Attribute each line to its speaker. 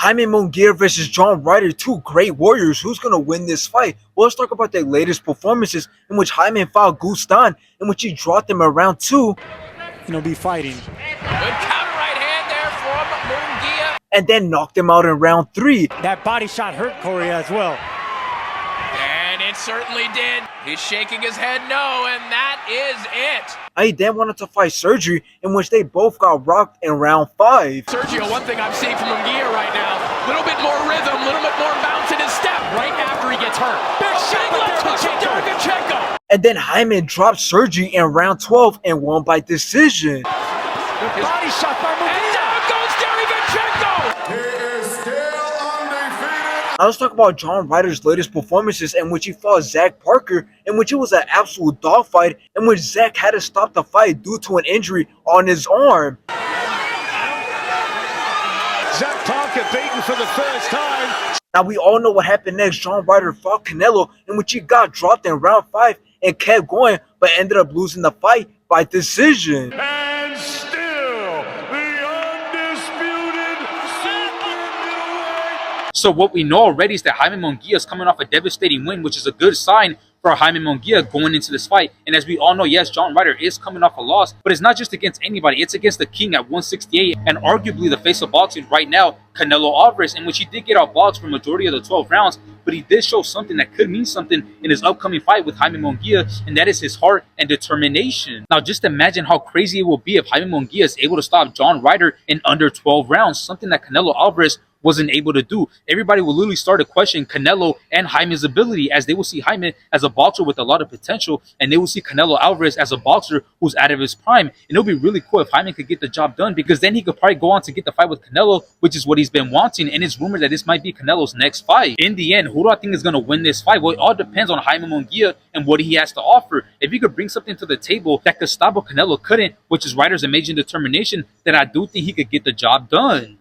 Speaker 1: Jaime Munguia versus John Ryder, two great warriors. Who's going to win this fight? Well, let's talk about their latest performances in which Jaime fought Gustan, in which he dropped them around 2.
Speaker 2: Be fighting.
Speaker 3: Good counter right hand there from Munguia.
Speaker 1: And then knocked him out in round 3.
Speaker 2: That body shot hurt Corey as well.
Speaker 3: And it certainly did. He's shaking his head no, and that is it.
Speaker 1: He then wanted to fight Surgery, in which they both got rocked in round 5.
Speaker 3: Sergio, one thing I'm seeing from Munguia right now, a little bit more rhythm, a little bit more bounce in his step right after he gets hurt. Big left hook from Derevyanchenko.
Speaker 1: And then Jaime dropped Surgery in round 12 and won by decision.
Speaker 2: Good body shot by Munguia.
Speaker 3: And down goes Derevyanchenko.
Speaker 4: He is still undefeated.
Speaker 1: Now let's talk about John Ryder's latest performances, in which he fought Zach Parker, in which it was an absolute dogfight, in which Zach had to stop the fight due to an injury on his arm.
Speaker 2: Zach Parker beaten for the first time.
Speaker 1: Now we all know what happened next. John Ryder fought Canelo, in which he got dropped in round 5 and kept going, but ended up losing the fight by decision.
Speaker 4: And still the undisputed super middleweight.
Speaker 5: So what we know already is that Jaime Munguia is coming off a devastating win, which is a good sign for Jaime Munguia going into this fight. And as we all know, yes, John Ryder is coming off a loss, but it's not just against anybody. It's against the king at 168 and arguably the face of boxing right now, Canelo Alvarez, in which he did get outboxed for majority of the 12 rounds, but he did show something that could mean something in his upcoming fight with Jaime Munguia, and that is his heart and determination. Now, just imagine how crazy it will be if Jaime Munguia is able to stop John Ryder in under 12 rounds, something that Canelo Alvarez wasn't able to do. Everybody will literally start to question Canelo and Jaime's ability, as they will see Jaime as a boxer with a lot of potential, and they will see Canelo Alvarez as a boxer who's out of his prime. And it'll be really cool if Jaime could get the job done, because then he could probably go on to get the fight with Canelo, which is what he's been wanting, and it's rumored that this might be Canelo's next fight. In the end, who do I think is going to win this fight? Well, it all depends on Jaime Munguia and what he has to offer. If he could bring something to the table that Gustavo Canelo couldn't, which is Ryder's amazing determination, then I do think he could get the job done.